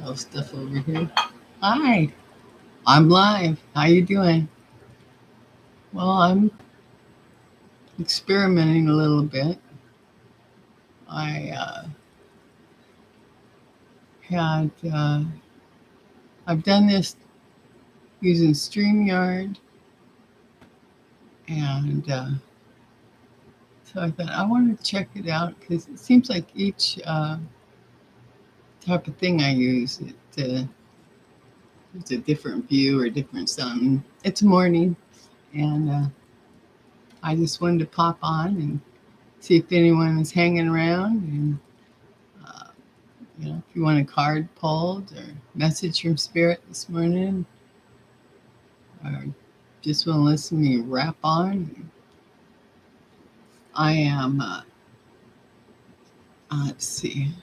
shelf stuff over here. Hi, I'm live. How you doing? Well, I'm experimenting a little bit. I had I've done this using StreamYard, and so I thought I want to check it out because it seems like each type of thing I use, it's a different view or different something. It's morning, and I just wanted to pop on and see if anyone is hanging around, and uh, if you want a card pulled or message from spirit this morning, or just want to listen to me rap on. I am. Let's see.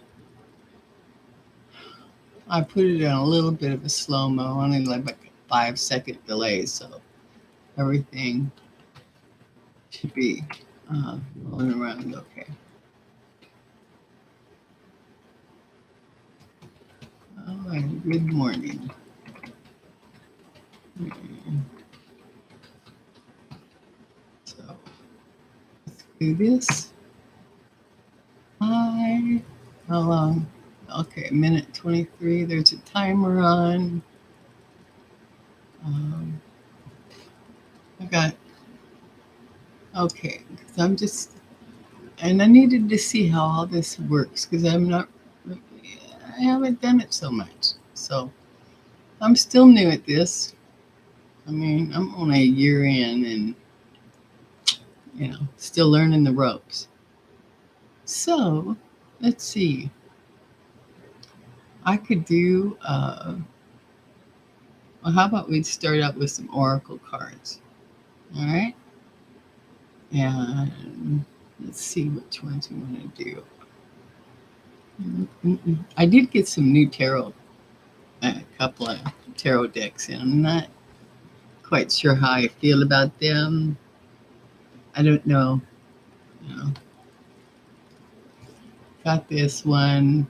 I put it in a little bit of a slow mo, only like a 5-second delay, so everything should be rolling around okay. All right, good morning. So let's do this. Hi. How long? Okay, minute 23. There's a timer on. I got, okay, because I'm just, and I needed to see how all this works because I haven't done it so much. So I'm still new at this. I mean, I'm only a year in and, still learning the ropes. So let's see. I could do, well, how about we start out with some oracle cards? All right. And let's see which ones we want to do. I did get some new tarot, a couple of tarot decks, and I'm not quite sure how I feel about them. I don't know. Got this one,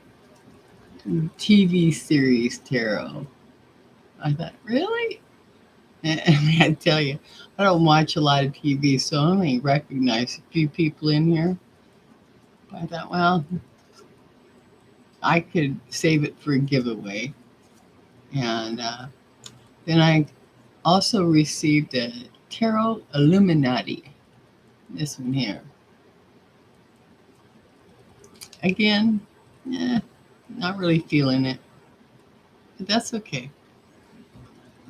TV series tarot. I thought, really? And I tell you, I don't watch a lot of TV, so I only recognize a few people in here. But I thought, well, I could save it for a giveaway. And then I also received a Tarot Illuminati. This one here. Again, not really feeling it. But that's okay.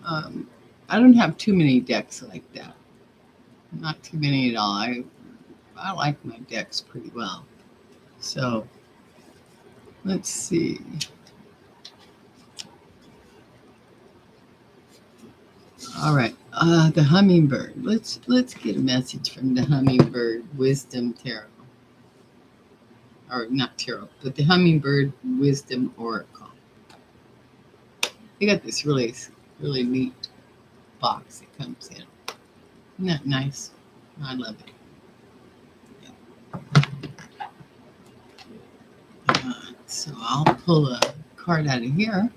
I don't have too many decks like that. Not too many at all. I like my decks pretty well. So let's see. All right, the Hummingbird. Let's get a message from the Hummingbird Wisdom Tarot, or not tarot, but the Hummingbird Wisdom Oracle. They got this really neat box that comes in. Isn't that nice? I love it. So I'll pull a card out of here.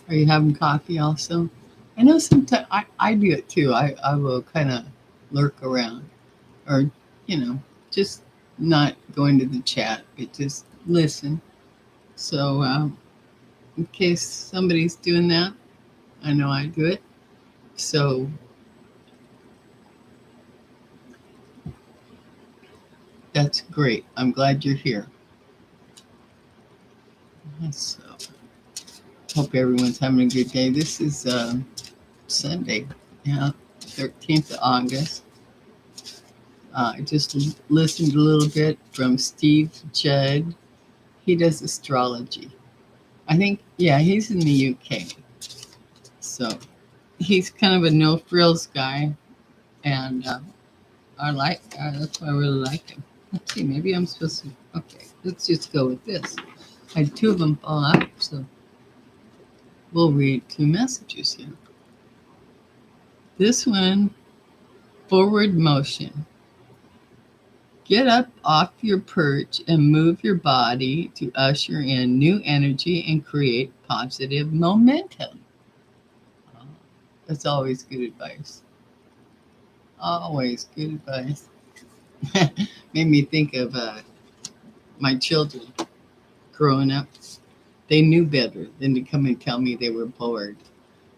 Are you having coffee also? I know sometimes I do it too. I will kind of lurk around, or, just not go into the chat, but just listen. So in case somebody's doing that, I know I do it. So that's great. I'm glad you're here. So hope everyone's having a good day. This is Sunday, 13th of August. I just listened a little bit from Steve Judd. He does astrology. I think, he's in the UK. So he's kind of a no frills guy, and that's why I really like him. Let's see, maybe I'm supposed to, okay, let's just go with this. I had two of them fall out, so we'll read two messages here. This one, forward motion. Get up off your perch and move your body to usher in new energy and create positive momentum. That's always good advice. Always good advice. Made me think of my children growing up. They knew better than to come and tell me they were bored,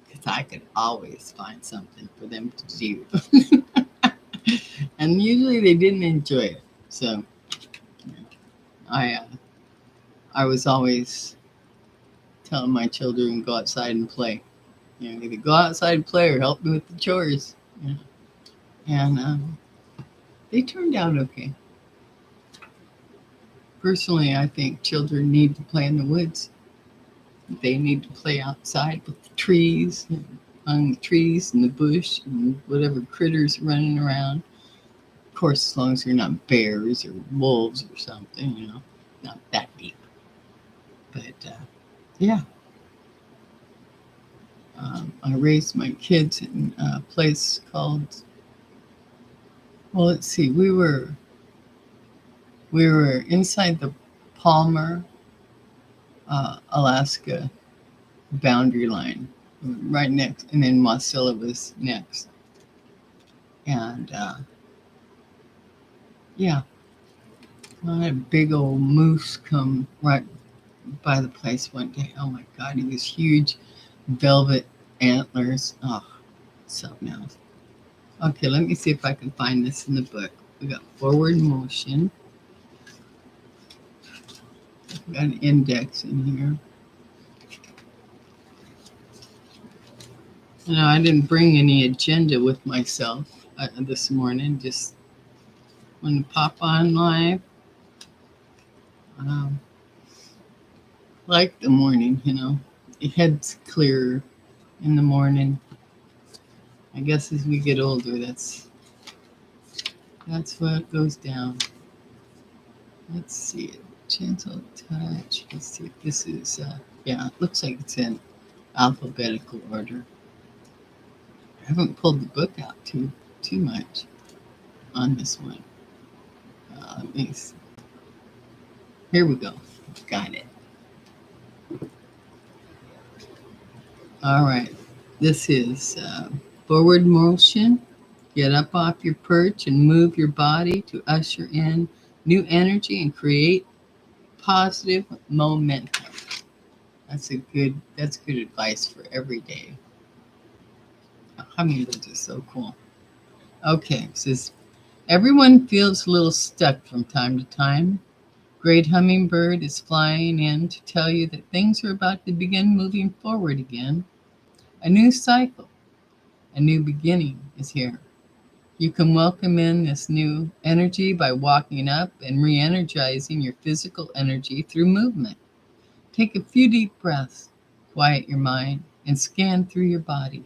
because I could always find something for them to do. And usually they didn't enjoy it. So I was always telling my children, go outside and play. Either go outside and play or help me with the chores. And they turned out okay. Personally, I think children need to play in the woods. They need to play outside with the trees, among the trees and the bush and whatever critters running around. Of course, as long as they're not bears or wolves or something, not that deep. But yeah, I raised my kids in a place called, well, let's see, we were inside the Palmer, Alaska boundary line, right next, and then Wasilla was next. And yeah, I had a big old moose come right by the place one day. Oh my God, he was huge, velvet antlers. Oh, something else. Okay, let me see if I can find this in the book. We got forward motion. We got an index in here. I didn't bring any agenda with myself this morning. Just want to pop on live. Like the morning, your head's clearer in the morning. I guess as we get older, that's what goes down. Let's see it. Gentle touch. Let's see if this is, it looks like it's in alphabetical order. I haven't pulled the book out too much on this one. Let me see. Here we go. Got it. All right. This is forward motion. Get up off your perch and move your body to usher in new energy and create positive momentum. That's good advice for every day. Hummingbirds are so cool. Okay, it says, everyone feels a little stuck from time to time. Great Hummingbird is flying in to tell you that things are about to begin moving forward again. A new cycle, a new beginning is here. You can welcome in this new energy by walking up and re-energizing your physical energy through movement. Take a few deep breaths, quiet your mind, and scan through your body,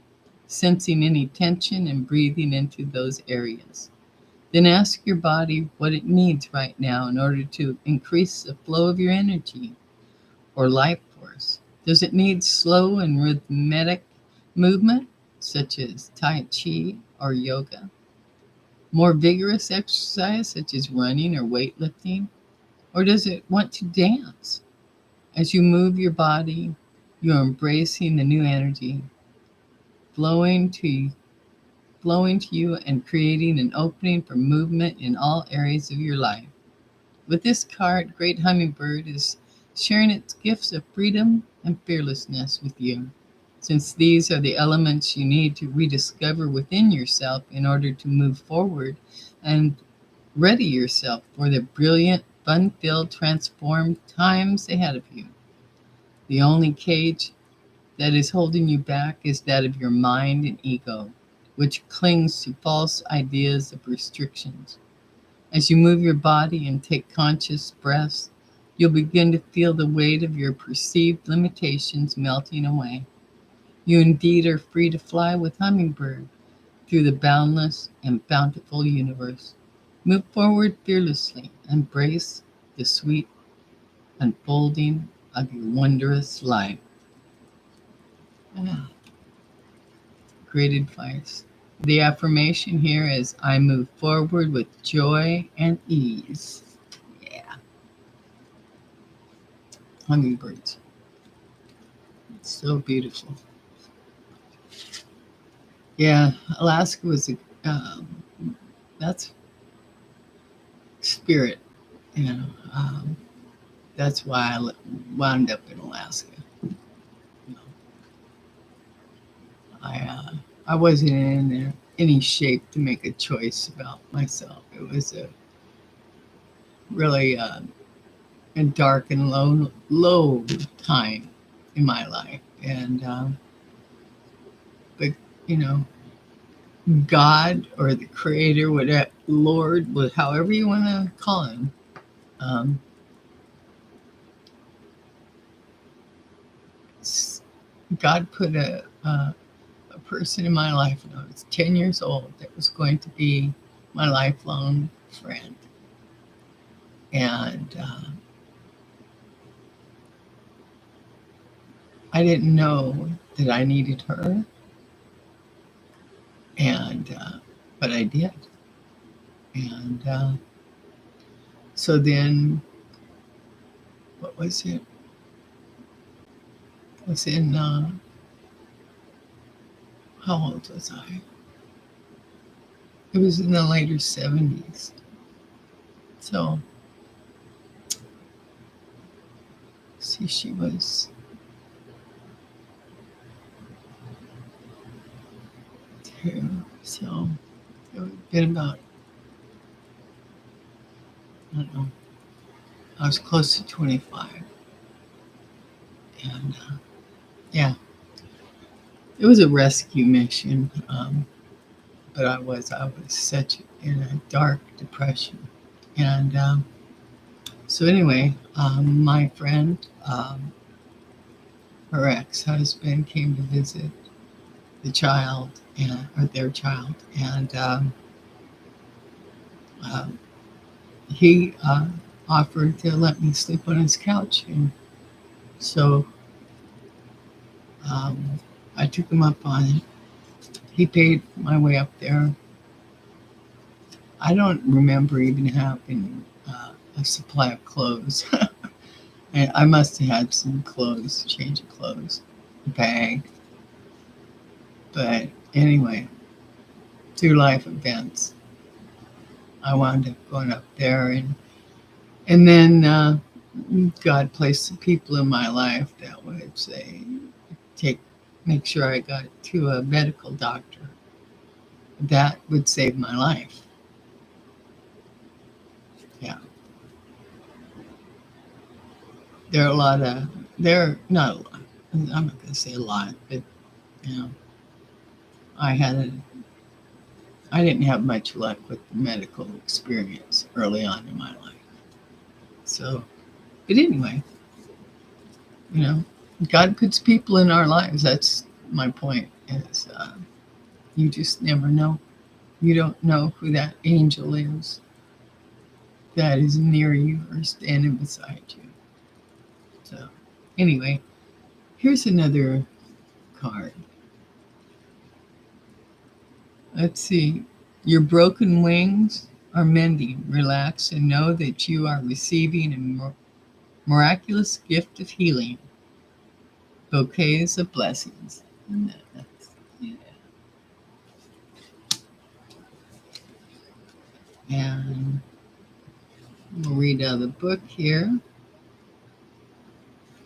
sensing any tension and breathing into those areas. Then ask your body what it needs right now in order to increase the flow of your energy or life force. Does it need slow and rhythmic movement, such as Tai Chi or yoga? More vigorous exercise, such as running or weightlifting? Or does it want to dance? As you move your body, you're embracing the new energy, flowing to you and creating an opening for movement in all areas of your life. With this card, Great Hummingbird is sharing its gifts of freedom and fearlessness with you, since these are the elements you need to rediscover within yourself in order to move forward and ready yourself for the brilliant, fun-filled, transformed times ahead of you. The only cage that is holding you back is that of your mind and ego, which clings to false ideas of restrictions. As you move your body and take conscious breaths, you'll begin to feel the weight of your perceived limitations melting away. You indeed are free to fly with Hummingbird through the boundless and bountiful universe. Move forward fearlessly. Embrace the sweet unfolding of your wondrous life. Yeah. Great advice. The affirmation here is, I move forward with joy and ease. Yeah. Hummingbirds. It's so beautiful. Yeah, Alaska was that's spirit, you know. That's why I wound up in Alaska. You know, I wasn't in any shape to make a choice about myself. It was a really a dark and low time in my life, and but you know, God or the Creator, whatever, Lord, however you want to call Him. Um, God put a person in my life when I was 10 years old that was going to be my lifelong friend. And I didn't know that I needed her, and but I did. And so then, what was it? I was in, how old was I? It was in the later 70s. So, see, she was 2. So, it would have been about, I don't know, I was close to 25. And yeah, it was a rescue mission. But I was such in a dark depression. And so anyway, my friend, her ex-husband came to visit the child, or their child, and he offered to let me sleep on his couch. And so I took him up on it. He paid my way up there. I don't remember even having a supply of clothes. And I must have had some clothes, change of clothes, a bag. But anyway, through life events, I wound up going up there, and then God placed some people in my life that would say, make sure I got to a medical doctor. That would save my life. Yeah. There are not a lot. I'm not going to say a lot, but you know, I didn't have much luck with medical experience early on in my life. So, but anyway, you know, God puts people in our lives. That's my point. Is you just never know. You don't know who that angel is that is near you or standing beside you. So, anyway, here's another card. Let's see. Your broken wings are mending. Relax and know that you are receiving a miraculous gift of healing. Bouquets of blessings. Yeah. And we'll read out of the book here.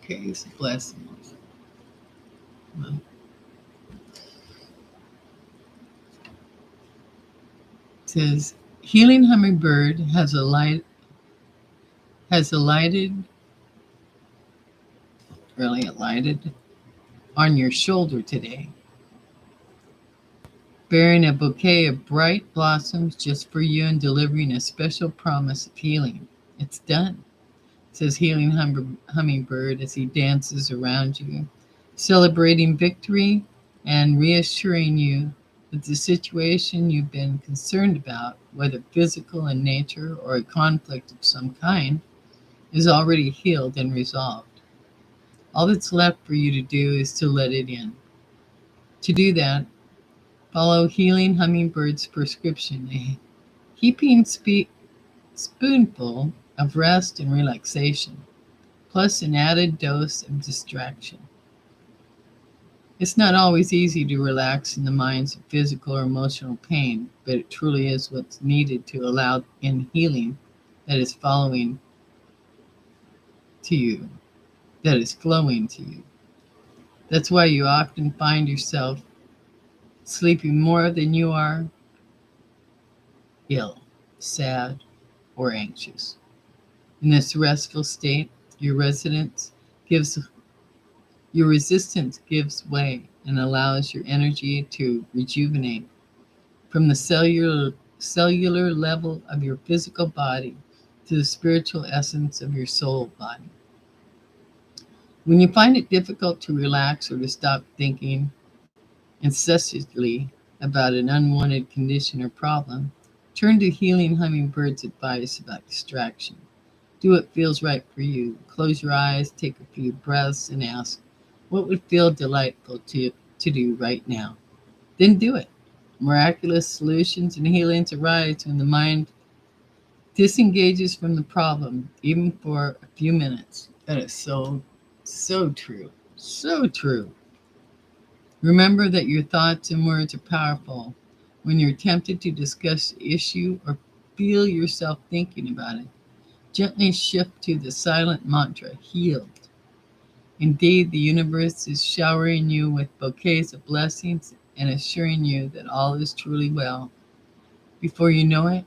Bouquets of blessings. Well, it says, Healing Hummingbird has alighted on your shoulder today, bearing a bouquet of bright blossoms just for you and delivering a special promise of healing. It's done, says Healing Hummingbird as he dances around you, celebrating victory and reassuring you that the situation you've been concerned about, whether physical in nature or a conflict of some kind, is already healed and resolved. All that's left for you to do is to let it in. To do that, Follow Healing Hummingbird's prescription, a heaping spoonful of rest and relaxation, plus an added dose of distraction. It's not always easy to relax in the minds of physical or emotional pain, but it truly is what's needed to allow in healing that is following to you, that is flowing to you. That's why you often find yourself sleeping more than you are ill, sad, or anxious. In this restful state, gives your resistance gives way and allows your energy to rejuvenate from the cellular level of your physical body to the spiritual essence of your soul body. When you find it difficult to relax or to stop thinking incessantly about an unwanted condition or problem, turn to Healing Hummingbird's advice about distraction. Do what feels right for you. Close your eyes, take a few breaths, and ask, what would feel delightful to do right now? Then do it. Miraculous solutions and healings arise when the mind disengages from the problem, even for a few minutes. That is so true. So true. Remember that your thoughts and words are powerful. When you're tempted to discuss the issue or feel yourself thinking about it, gently shift to the silent mantra, healed. Indeed, the universe is showering you with bouquets of blessings and assuring you that all is truly well. Before you know it,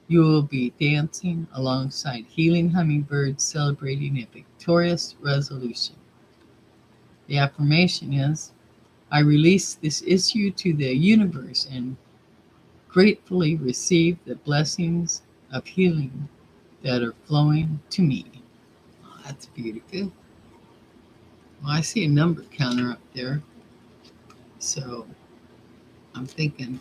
you will be dancing alongside healing hummingbirds celebrating a victorious resolution. The affirmation is, I release this issue to the universe and gratefully receive the blessings of healing that are flowing to me. Oh, that's beautiful. Well, I see a number counter up there, so I'm thinking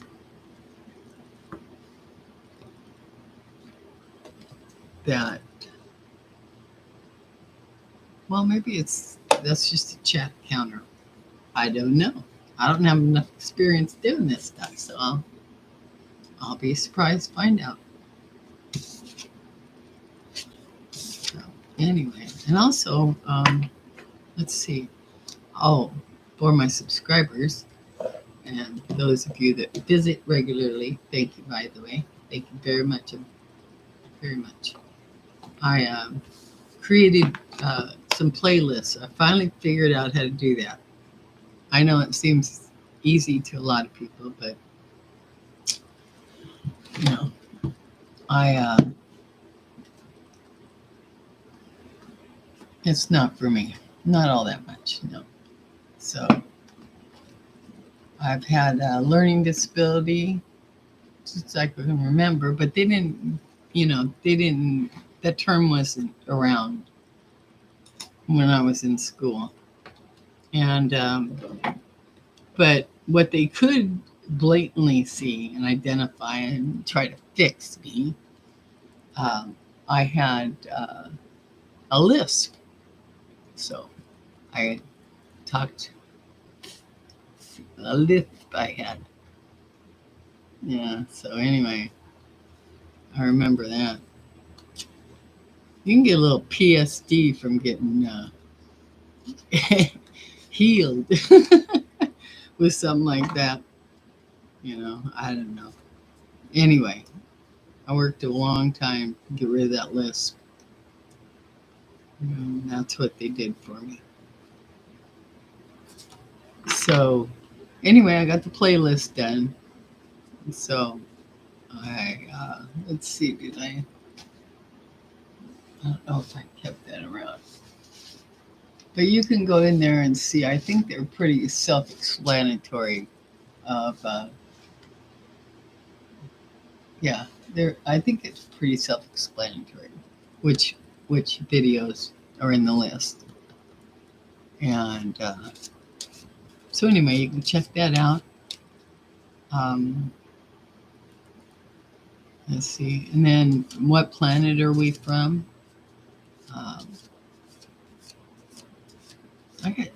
that, well, maybe that's just a chat counter. I don't know. I don't have enough experience doing this stuff, so I'll be surprised to find out. So, anyway, and also, let's see. Oh, for my subscribers and those of you that visit regularly, thank you, by the way. Thank you very much. Very much. I created some playlists. I finally figured out how to do that. I know it seems easy to a lot of people, but you know, it's not for me. Not all that much, no. So I've had a learning disability since I can remember, but they didn't, that term wasn't around when I was in school. And, but what they could blatantly see and identify and try to fix me, I had a lisp. So I talked a lisp I had. Yeah, so anyway, I remember that. You can get a little PSD from getting healed with something like that. I don't know. Anyway, I worked a long time to get rid of that lisp. That's what they did for me. So, anyway, I got the playlist done. So, let's see, I don't know if I kept that around. But you can go in there and see. I think they're pretty self-explanatory of, I think it's pretty self-explanatory which videos are in the list. And so anyway, you can check that out. Let's see. And then what planet are we from?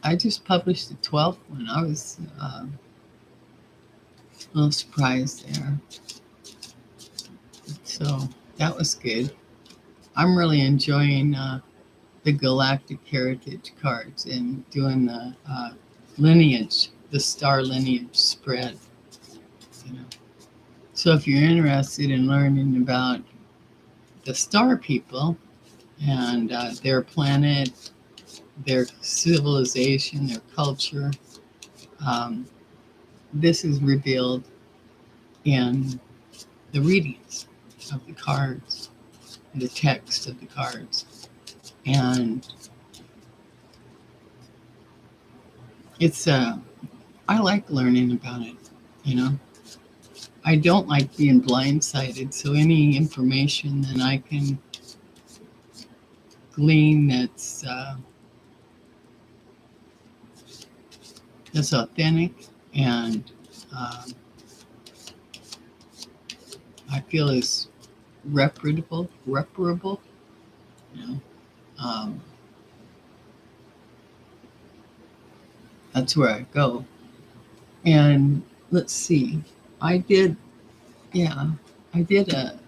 I just published the 12th one. I was A little surprise there. So that was good. I'm really enjoying the Galactic Heritage cards and doing the lineage, the star lineage spread. You know. So if you're interested in learning about the star people and their planet, their civilization, their culture, um, this is revealed in the readings of the cards, the text of the cards. And it's, I like learning about it, you know. I don't like being blindsided, so any information that I can glean that's authentic and I feel is reparable, you know. Um, that's where I go. And let's see, I did, I did a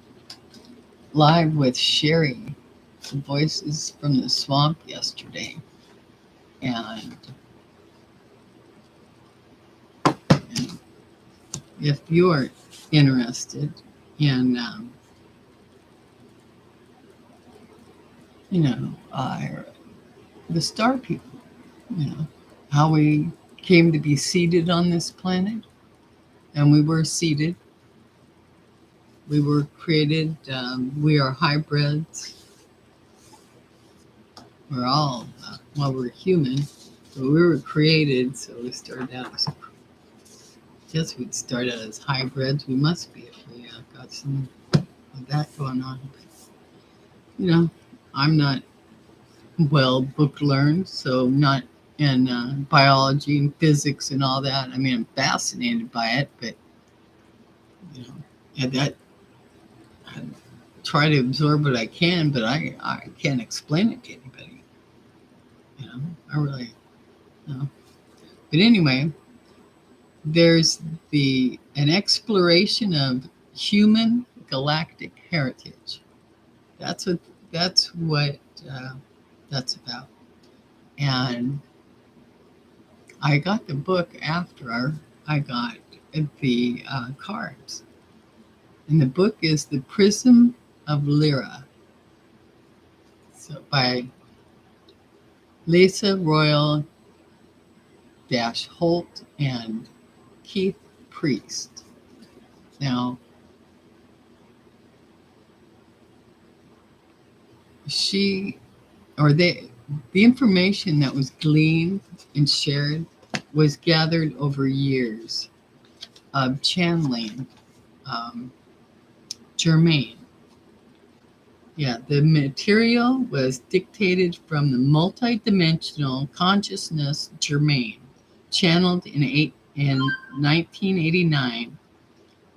live with Sherry, Voices from the Swamp yesterday. And if you're interested in, the star people, how we came to be seated on this planet, and we were seated. We were created. We are hybrids. We're all, we're human, but we were created. So we started out as, guess we'd start out as hybrids. We must be if we got some of that going on. But, I'm not well book learned, so not in biology and physics and all that. I mean, I'm fascinated by it, but and that I try to absorb what I can, but I can't explain it to anybody. I really, But anyway, there's an exploration of human galactic heritage. That's what that's about. And I got the book after I got the cards. And the book is The Prism of Lyra. So by Lisa Royal Holt and Keith Priest. Now, the information that was gleaned and shared was gathered over years of channeling Germain. Yeah, the material was dictated from the multidimensional consciousness Germain, channeled in 1989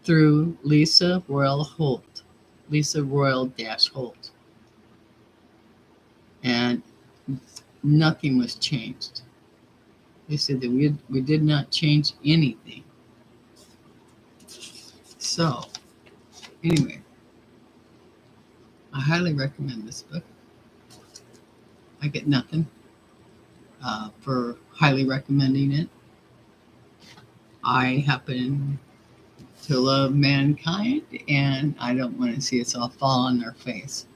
through Lisa Royal Holt. And nothing was changed. They said that we did not change anything. So, anyway, I highly recommend this book. I get nothing for highly recommending it. I happen to love mankind, and I don't want to see us all fall on their face,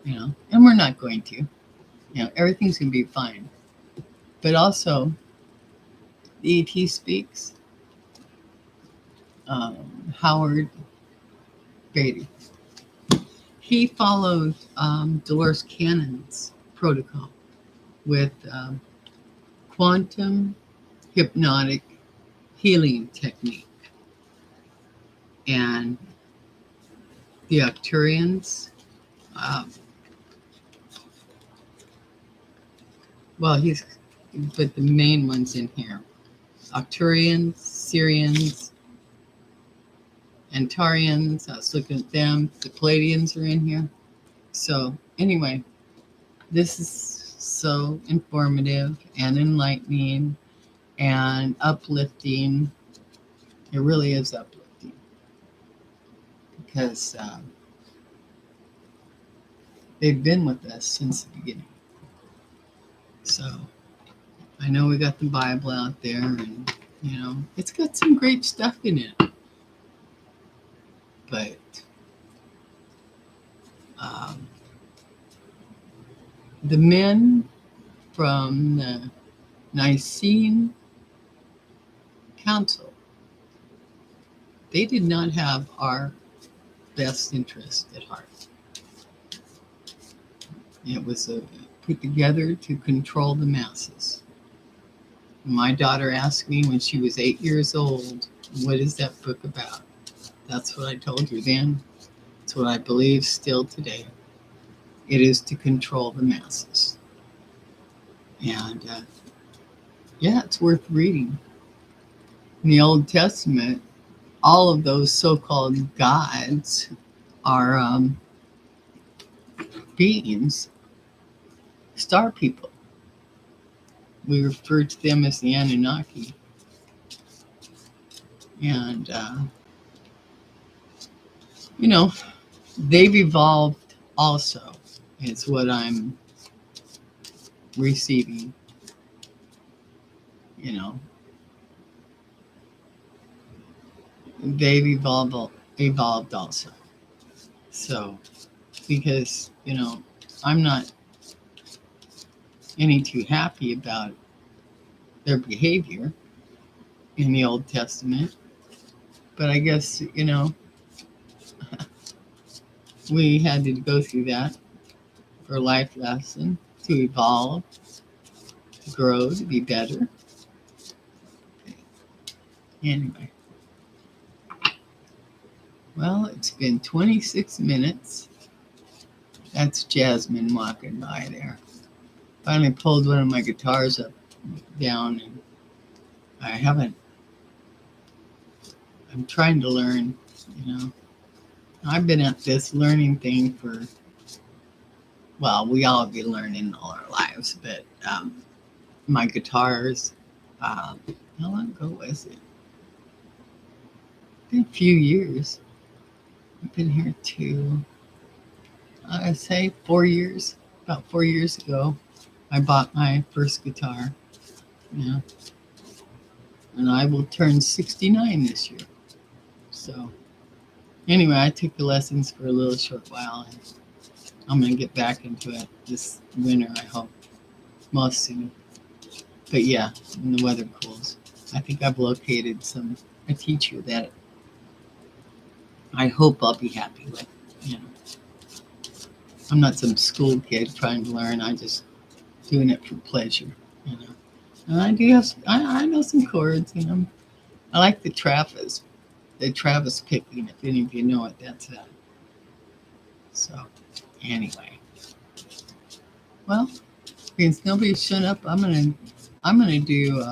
and we're not going to. Everything's going to be fine. But also, the ET speaks. Howard Beatty. He followed Dolores Cannon's protocol with quantum hypnotic healing technique. And the Arcturians, but the main ones in here, Arcturians, Syrians, Antarians, I was looking at them, the Palladians are in here. So anyway, this is so informative and enlightening and uplifting It really is uplifting because they've been with us since the beginning. So I know we got the Bible out there, and it's got some great stuff in it. But the men from the Nicene Council, they did not have our best interest at heart. It was put together to control the masses. My daughter asked me when she was 8 years old, what is that book about? That's what I told her then. It's what I believe still today. It is to control the masses. And it's worth reading. In the Old Testament, all of those so-called gods are beings, star people. We refer to them as the Anunnaki. And, they've evolved also, is what I'm receiving. They've evolved also. So, because, I'm not any too happy about their behavior in the Old Testament. But I guess, we had to go through that for a life lesson, to evolve, to grow, to be better. Anyway. Well, it's been 26 minutes. That's Jasmine walking by there. Finally pulled one of my guitars down, and I'm trying to learn, I've been at this learning thing for, we all be learning all our lives, but my guitars, how long ago was it? Been a few years. I've been here I'd say 4 years. About 4 years ago, I bought my first guitar. And I will turn 69 this year. So anyway, I took the lessons for a little short while, and I'm going to get back into it this winter, I hope, most soon. But yeah, when the weather cools, I think I've located a teacher that I hope I'll be happy with. I'm not some school kid trying to learn. I'm just doing it for pleasure. And I do have, I know some chords. I like the Travis picking, if any of you know what that's at. So anyway, well, since nobody's shown up, I'm gonna do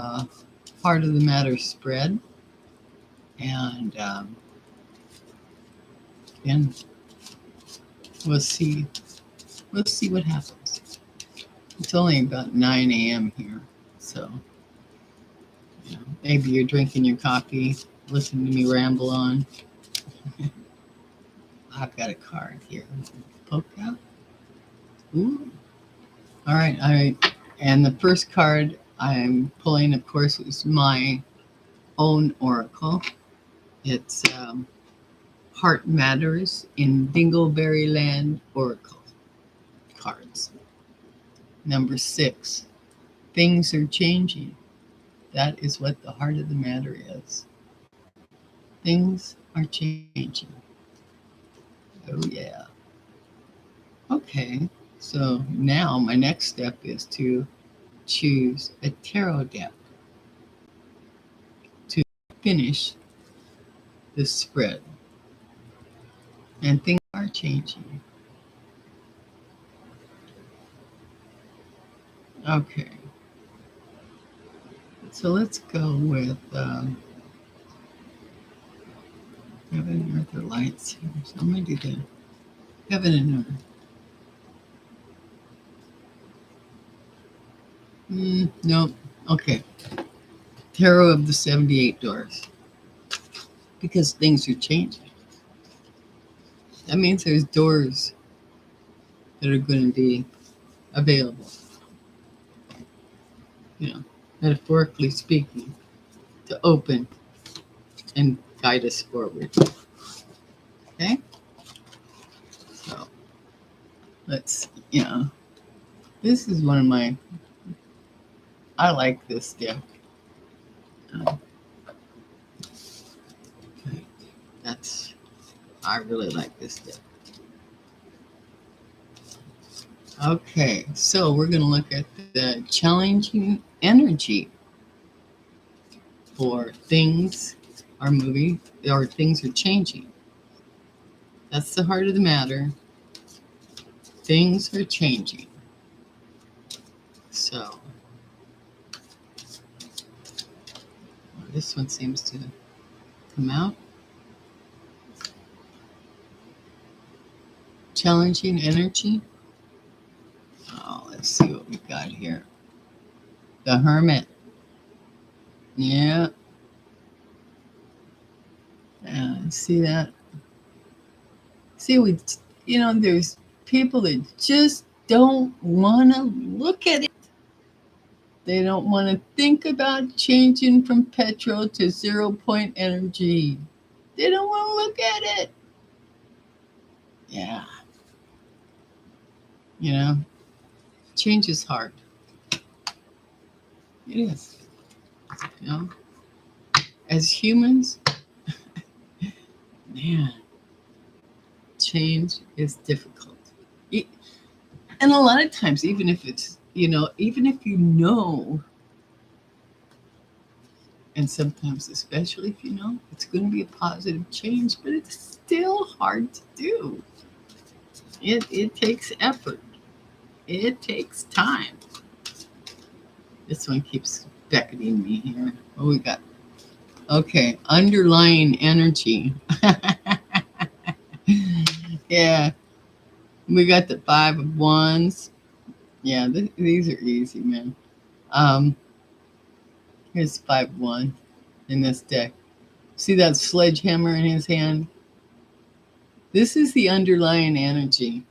Heart of the Matter spread, and then we'll see what happens. It's only about 9 a.m. here, so maybe you're drinking your coffee, listening to me ramble on. I've got a card here. Poke out. Ooh. All right. And the first card I'm pulling, of course, is my own oracle. It's Heart Matters in Dingleberry Land Oracle Cards. Number 6. Things are changing. That is what the heart of the matter is. Things are changing. Oh, yeah. Okay, so now my next step is to choose a tarot deck to finish the spread. And things are changing. Okay. So let's go with Heaven and Earth are lights here. So I'm going to do the Heaven and Earth. Nope. Okay. Tarot of the 78 Doors. because things are changing. That means there's doors that are going to be available, metaphorically speaking, to open and guide us forward. Okay? So let's, this is one of I like this deck. I really like this deck. Okay, so we're going to look at the challenging energy for things are moving or things are changing. That's the heart of the matter. Things are changing. So, this one seems to come out. Challenging energy. Oh, let's see what we got here. The Hermit. Yeah. See that? See, there's people that just don't want to look at it. They don't want to think about changing from petrol to 0 point energy. They don't want to look at it. Yeah. Change is hard. It is. As humans, man, change is difficult. And a lot of times, even if it's, even if and sometimes, especially if it's going to be a positive change, but it's still hard to do. It takes effort. It takes time. This one keeps beckoning me here. What we got? Okay, underlying energy. Yeah, we got the 5 of Wands. Yeah, these are easy, man. Here's 5 of Wands in this deck. See that sledgehammer in his hand? This is the underlying energy,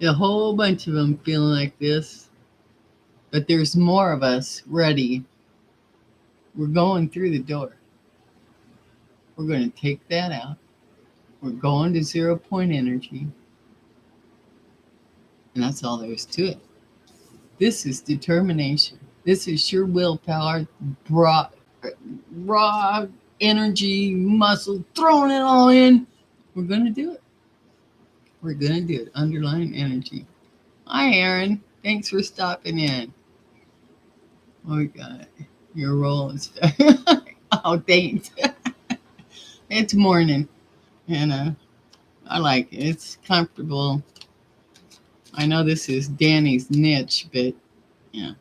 A whole bunch of them feeling like this, but there's more of us ready. We're going through the door. We're going to take that out. We're going to 0 point energy. And that's all there is to it. This is determination. This is your willpower, raw energy, muscle, throwing it all in. We're going to do it. We're going to do it. Underlying energy. Hi, Aaron. Thanks for stopping in. Oh, my God. Your roll is... Oh, thanks. It's morning. And I like it. It's comfortable. I know this is Danny's niche, but yeah.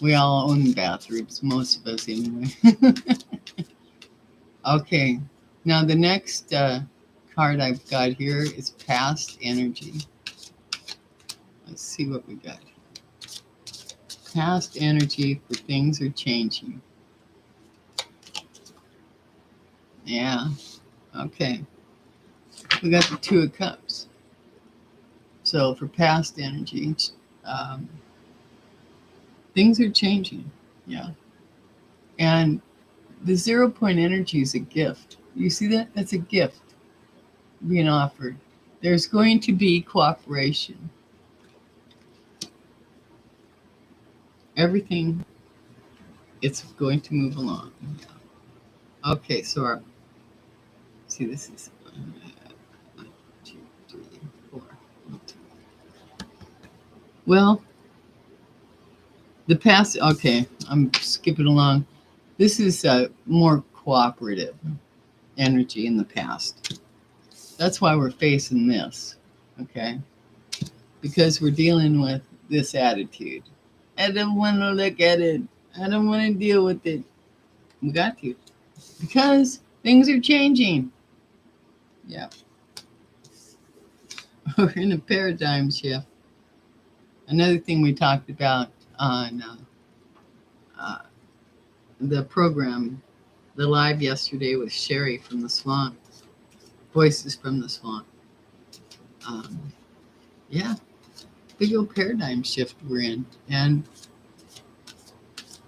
We all own bathrooms. Most of us, anyway. Okay. Now, the next card I've got here is past energy. Let's see what we got. Past energy for things are changing. Yeah. Okay. We got the 2 of Cups. So for past energy, things are changing. Yeah. And the 0 point energy is a gift. You see that? That's a gift being offered. There's going to be cooperation. Everything, it's going to move along. Okay, so see, this is 1, 2, 3, 4. 1, 2. Well, the past, okay, I'm skipping along. This is more cooperative energy in the past. That's why we're facing this, okay? Because we're dealing with this attitude. I don't want to look at it. I don't want to deal with it. We got to. Because things are changing. Yeah. We're in a paradigm shift. Another thing we talked about on the program, the live yesterday with Sherry from the Swamp, Voices from the Swamp. Yeah, big old paradigm shift we're in. And,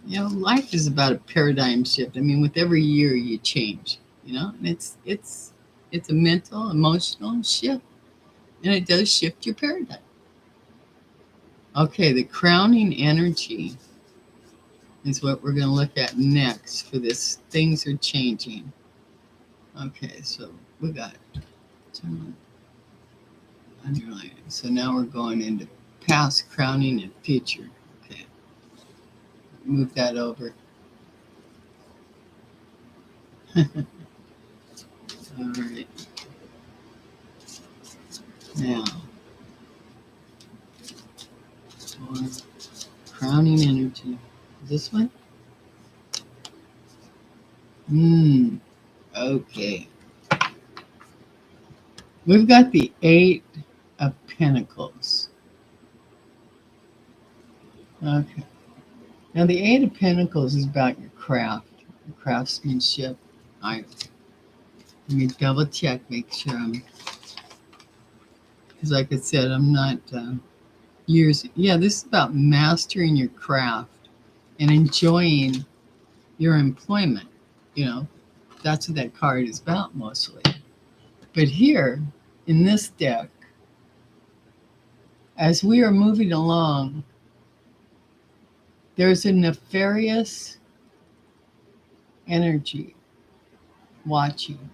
life is about a paradigm shift. I mean, with every year you change, and it's a mental, emotional shift. And it does shift your paradigm. Okay, the crowning energy is what we're going to look at next for this. Things are changing. Okay, so we got underline. So now we're going into past, crowning, and future. Okay, move that over. All right. Now, crowning energy. This one? Okay. We've got the Eight of Pentacles. Okay. Now, the Eight of Pentacles is about your craft, your craftsmanship. Let me double check, make sure because like I said, I'm not years. Yeah, this is about mastering your craft and enjoying your employment. That's what that card is about mostly. But here in this deck, as we are moving along, there's a nefarious energy watching.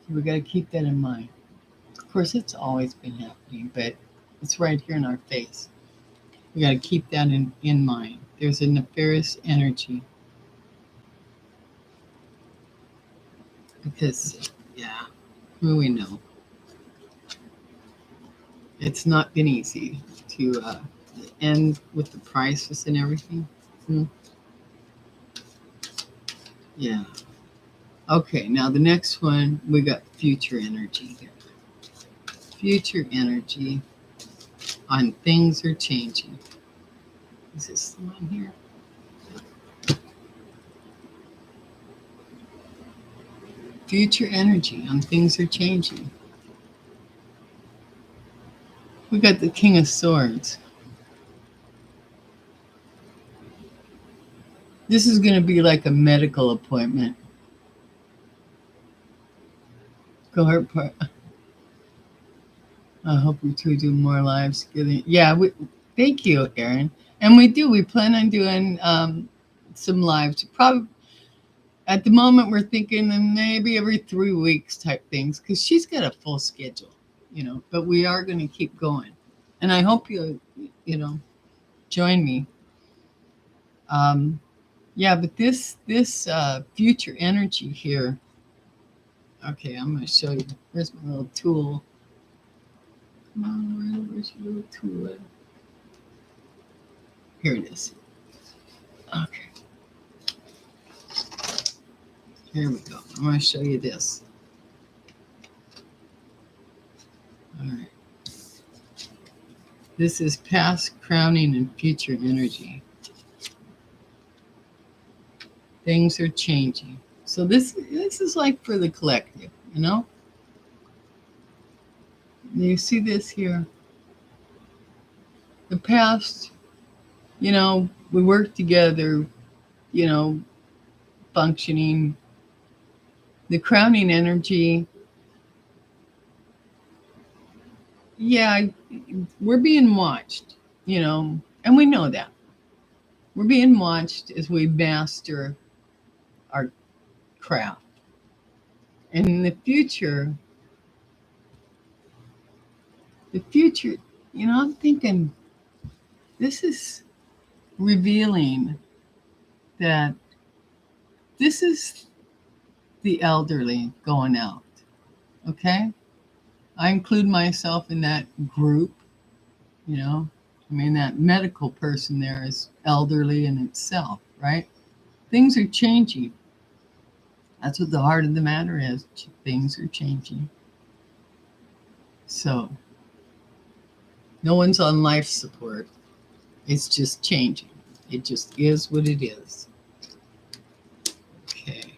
So we got to keep that in mind. Of course, it's always been happening, but it's right here in our face. We got to keep that in mind. There's a nefarious energy. Because, who we know. It's not been easy to end with the prices and everything. Yeah. Okay, now the next one, we got future energy here. Future energy on things are changing. Is this the one here? Future energy on things are changing. We got the King of Swords. This is going to be like a medical appointment. Go ahead, part. I hope we two do more lives together. Yeah, thank you, Erin. And we do. We plan on doing some lives. Probably at the moment we're thinking maybe every 3 weeks type things because she's got a full schedule, But we are going to keep going, and I hope you join me. But this future energy here. Okay, I'm going to show you. Here's my little tool. Come on, where's your little tool? Here it is. Okay. Here we go. I'm going to show you this. All right. This is past, crowning, and future energy. Things are changing. So this is like for the collective, You see this here? The past, we worked together, functioning. The crowning energy, we're being watched, and we know that. We're being watched as we master our craft. And in the future, I'm thinking this is revealing that this is the elderly going out. Okay? I include myself in that group, that medical person there is elderly in itself, right? Things are changing. That's what the heart of the matter is. Things are changing. So, no one's on life support. It's just changing. It just is what it is. Okay.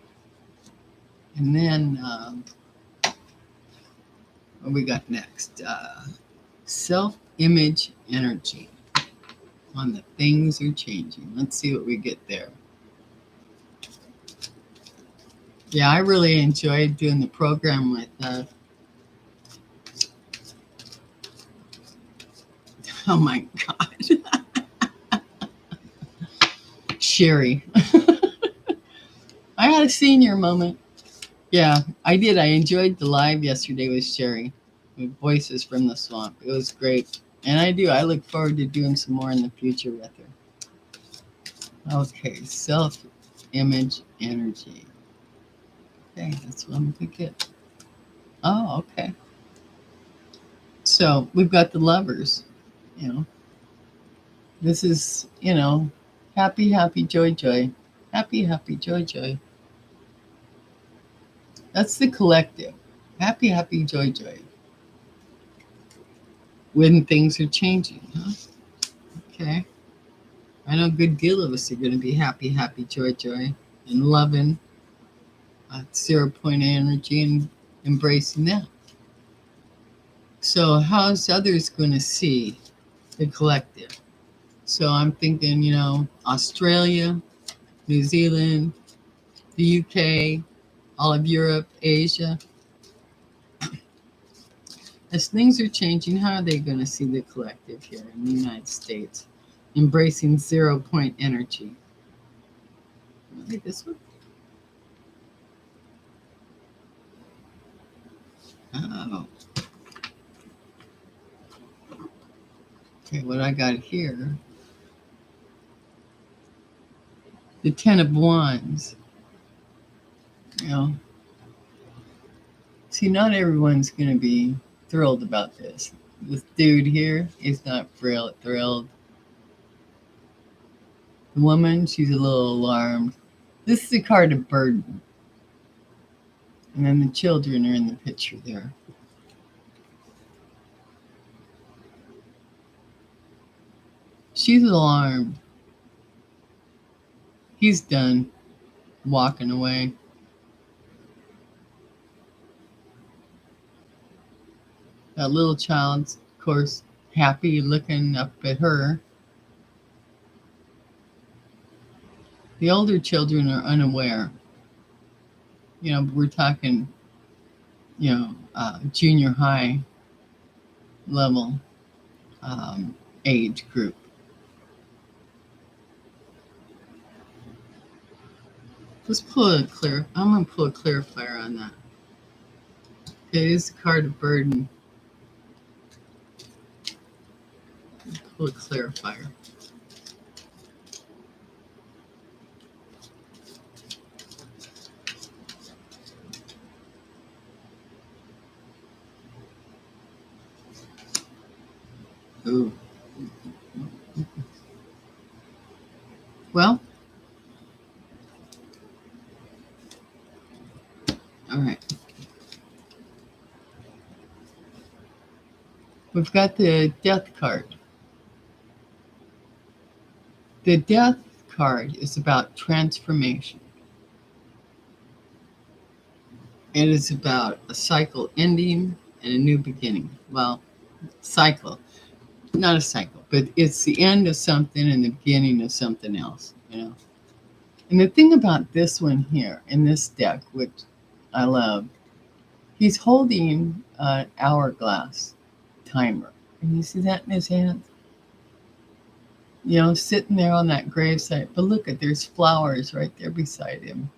And then what we got next? Self-image energy on the things are changing. Let's see what we get there. Yeah, I really enjoyed doing the program with oh my God. Sherry. I had a senior moment. Yeah, I did. I enjoyed the live yesterday with Sherry, with Voices from the Swamp. It was great. And I do. I look forward to doing some more in the future with her. Okay, self-image energy. Okay, that's what I'm going to get. Oh, okay. So we've got the lovers, you know. This is, happy, happy, joy, joy. Happy, happy, joy, joy. That's the collective. Happy, happy, joy, joy. When things are changing, huh? Okay. I know a good deal of us are going to be happy, happy, joy, joy, and loving 0 point energy and embracing that. So how's others going to see the collective? So I'm thinking, Australia, New Zealand, the UK, all of Europe, Asia. As things are changing, how are they going to see the collective here in the United States? Embracing 0 point energy. Like this one? Oh. Okay, what I got here. The 10 of Wands. See, not everyone's going to be thrilled about this. This dude here is not thrilled. The woman, she's a little alarmed. This is a card of burden. And then the children are in the picture there. She's alarmed. He's done walking away. That little child's, of course, happy looking up at her. The older children are unaware. We're talking, junior high level age group. I'm going to pull a clarifier on that. Okay, it is a card of burden. Pull a clarifier. Ooh. Well, all right. We've got the death card. The death card is about transformation. It is about a cycle ending and a new beginning. Well, cycle, not a cycle, but it's the end of something and the beginning of something else, And the thing about this one here in this deck, which I love, he's holding an hourglass timer. And you see that in his hands? Sitting there on that gravesite. But look there's flowers right there beside him.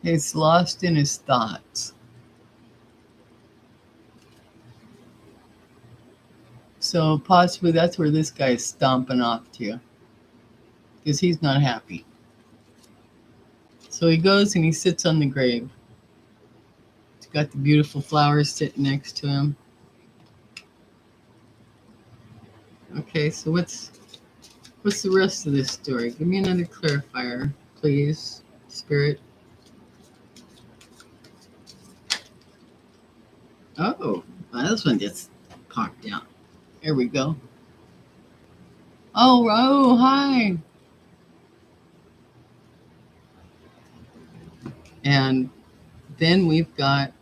He's lost in his thoughts. So possibly that's where this guy is stomping off to, because he's not happy. So he goes and he sits on the grave. He's got the beautiful flowers sitting next to him. Okay, so what's the rest of this story? Give me another clarifier, please, Spirit. Oh, well, this one just popped out. Here we go. Oh, hi. And then we've got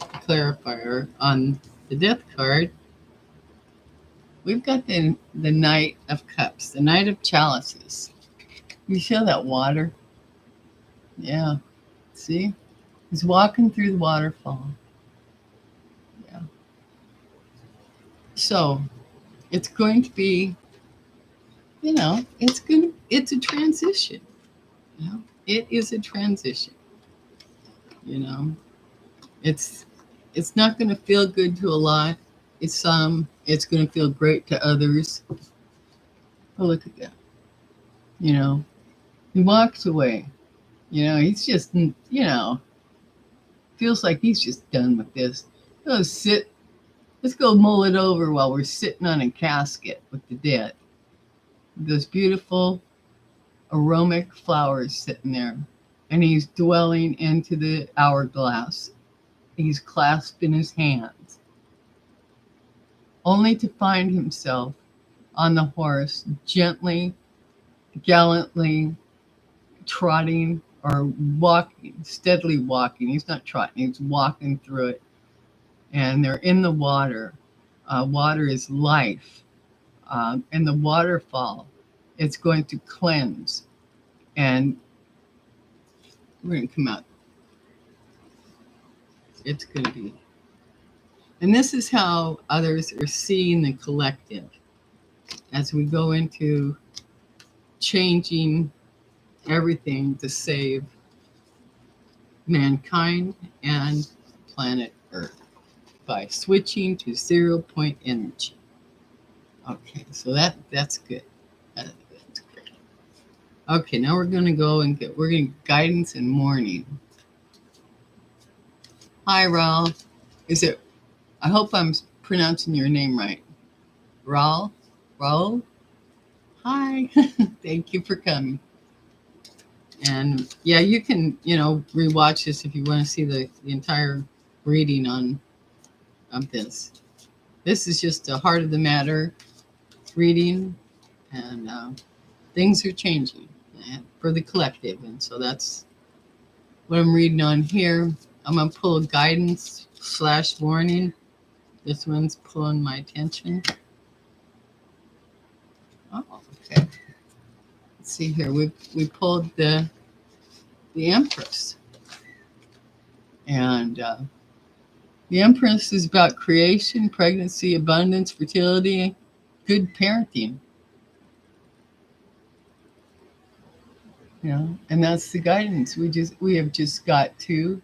a clarifier on the death card. We've got the Knight of Cups, the Knight of Chalices. You feel that water? Yeah. See? He's walking through the waterfall. Yeah. So it's going to be, it's a transition. It is a transition. You know, it's it's not going to feel good to a lot. It's going to feel great to others. Oh, look at that. You know, he walks away. He's just, feels like he's just done with this. Let's sit. Let's go mull it over while we're sitting on a casket with the dead. Those beautiful aromatic flowers sitting there. And he's dwelling into the hourglass. He's clasped in his hands, only to find himself on the horse, gently, gallantly trotting or walking, steadily walking. He's not trotting, he's walking through it. And they're in the water. Water is life. And the waterfall, it's going to cleanse. And we're going to come out. It's going to be. And this is how others are seeing the collective as we go into changing everything to save mankind and planet Earth by switching to 0-point energy. Okay, so that's good. That's great. Okay, now we're going to go and we're going to guidance and mourning. Hi, Raul. I hope I'm pronouncing your name right. Raul? Raul? Hi. Thank you for coming. And yeah, you can, rewatch this if you want to see the entire reading of this. This is just the heart of the matter reading, and things are changing for the collective. And so that's what I'm reading on here. I'm going to pull a guidance / warning. This one's pulling my attention. Oh, okay. Let's see here. We pulled the Empress. And the Empress is about creation, pregnancy, abundance, fertility, good parenting. And that's the guidance. We have just got to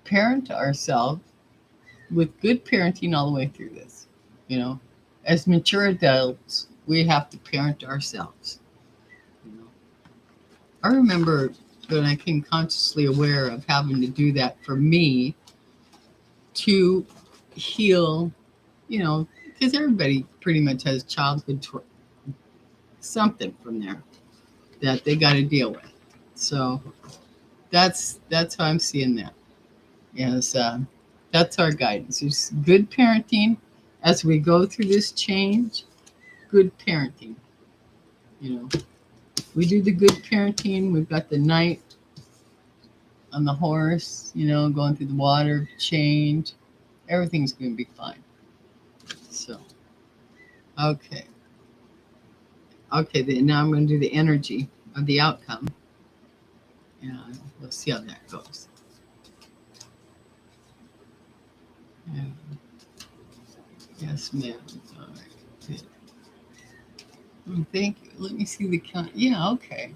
parent ourselves with good parenting all the way through this. As mature adults, we have to parent ourselves. I remember when I became consciously aware of having to do that for me to heal, because everybody pretty much has childhood something from there that they got to deal with. So that's how I'm seeing that. Yes, that's our guidance. It's good parenting as we go through this change. Good parenting. We do the good parenting. We've got the Knight on the horse, going through the water, change. Everything's going to be fine. So, okay. Okay, now I'm going to do the energy of the outcome. And we'll see how that goes. Yeah. Yes, ma'am. All right, good. Thank you. Let me see the count. Yeah, okay.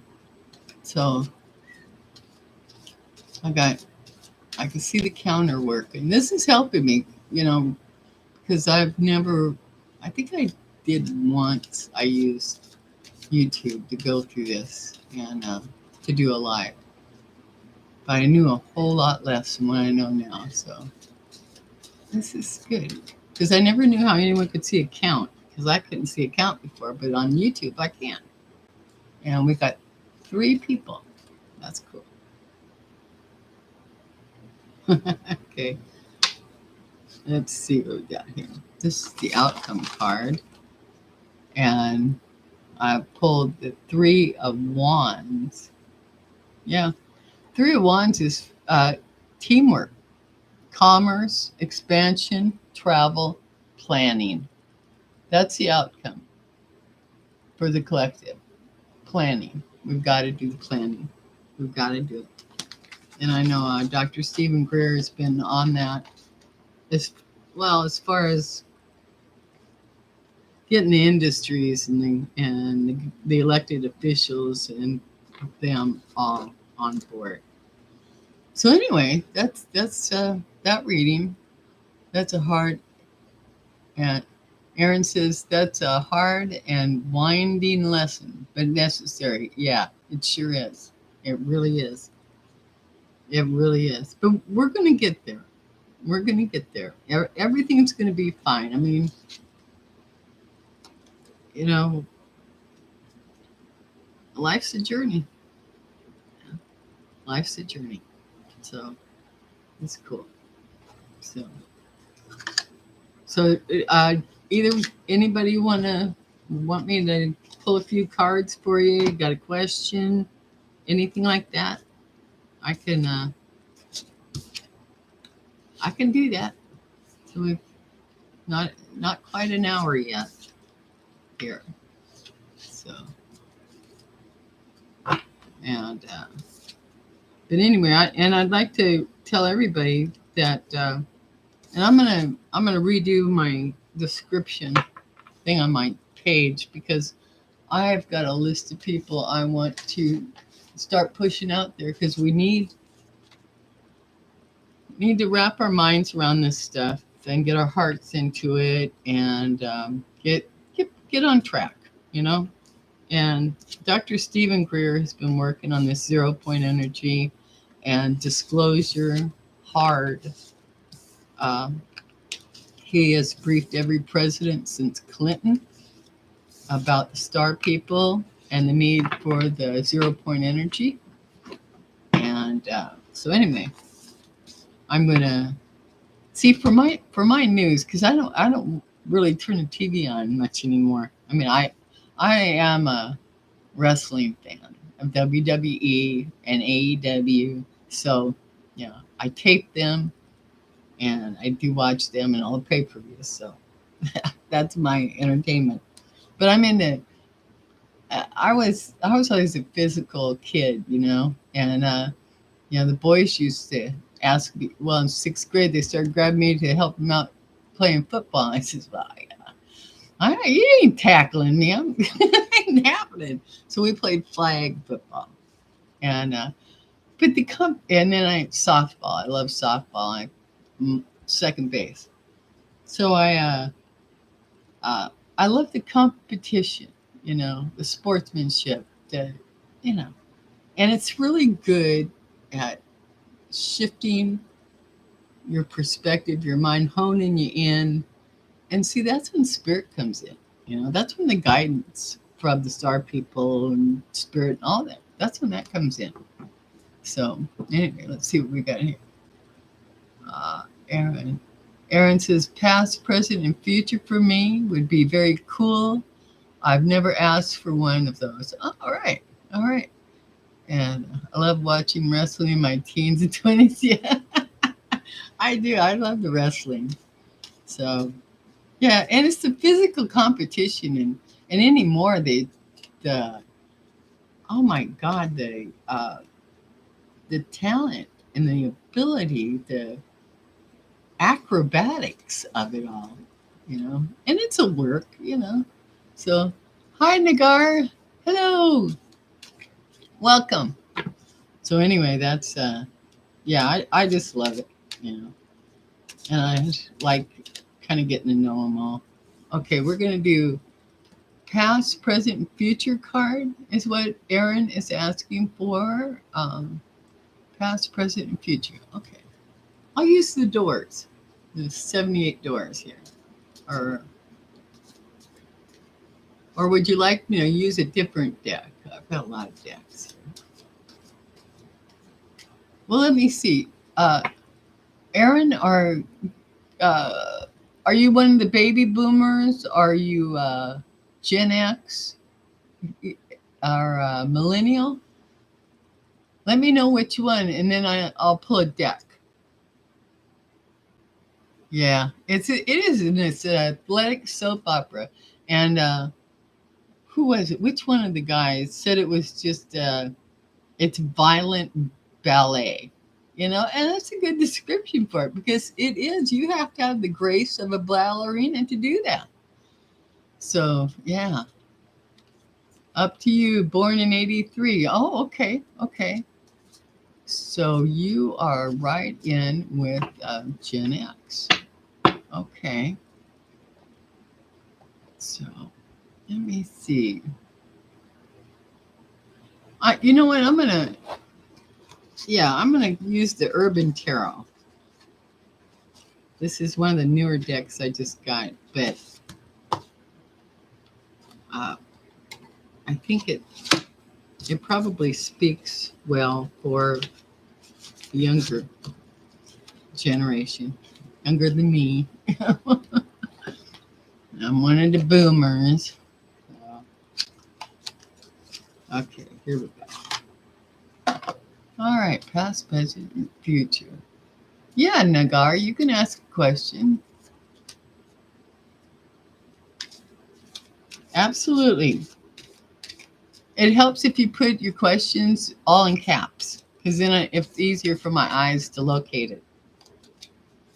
So, I can see the counter work. And this is helping me, because I think I did once. I used YouTube to go through this and to do a live. But I knew a whole lot less than what I know now. So this is good. Because I never knew how anyone could see a count. Because I couldn't see a count before. But on YouTube, I can. And we got 3 people. That's cool. Okay. Let's see what we got here. This is the outcome card. And I pulled the Three of Wands. Yeah, Three of Wands is teamwork, commerce, expansion, travel, planning. That's the outcome for the collective. Planning. We've got to do the planning. We've got to do it. And I know Dr. Stephen Greer has been on that as far as getting the industries and the elected officials and them all on board. So anyway, that's that reading. That's a hard. And Aaron says that's a hard and winding lesson, but necessary. Yeah, it sure is. It really is. It really is. But we're going to get there. We're going to get there. Everything's going to be fine. I mean, you know, life's a journey. Life's a journey. So it's cool. So either anybody want me to pull a few cards for you? Got a question? Anything like that? I can do that. So we've not quite an hour yet here. So and but anyway, I'd like to tell everybody that and I'm gonna redo my description thing on my page because I've got a list of people I want to start pushing out there because we need to wrap our minds around this stuff and get our hearts into it and get on track, you know. And Dr. Stephen Greer has been working on this 0 point energy and disclosure hard. He has briefed every president since Clinton about the star people and the need for the 0 point energy. And so anyway, I'm gonna see for my news because I don't really turn the TV on much anymore. I mean, I am a wrestling fan of WWE and AEW, so yeah, I tape them and I do watch them and all the pay-per-views. So that's my entertainment. But I'm into. I was always a physical kid, you know, and the boys used to ask me. Well, in 6th grade, they started grabbing me to help them out playing football. I says, "Well, you ain't tackling me. It ain't happening." So we played flag football, and and then softball. I love softball. Second base. So I love the competition, you know, the sportsmanship, and it's really good at shifting your perspective, your mind, honing you in. And see, that's when spirit comes in, you know, that's when the guidance from the star people and spirit and all that, that's when that comes in. So anyway, let's see what we got here. Aaron says, past, present, and future for me would be very cool. I've never asked for one of those. Oh, all right. And I love watching wrestling in my teens and 20s. Yeah, I do. I love the wrestling. So, yeah, and it's the physical competition. And anymore, oh my God, the talent and the ability, the acrobatics of it all, you know, and it's a work, you know. So, hi, Nagar. Hello. Welcome. So anyway, that's, I just love it, you know, and I just like kind of getting to know them all. Okay, we're going to do past, present, and future card is what Aaron is asking for. Past, present, and future. Okay. I'll use the doors. There's 78 doors here. Or would you like me to use a different deck? I've got a lot of decks here. Well, let me see. Aaron, are you one of the baby boomers? Are you Gen X or millennial? Let me know which one, and then I'll pull a deck. Yeah, it is, and it's an athletic soap opera. And who was it? Which one of the guys said it was just it's violent ballet? And that's a good description for it, because it is. You have to have the grace of a ballerina to do that. So yeah, up to you. Born in '83. Oh, okay. So you are right in with Gen X. Okay. So let me see. You know what? I'm gonna use the Urban Tarot. This is one of the newer decks I just got, but I think it probably speaks well for the younger generation, younger than me. I'm one of the boomers. Okay, here we go. All right, past, present, and future. Yeah, Nagar, you can ask a question. Absolutely. It helps if you put your questions all in caps, because then it's easier for my eyes to locate it.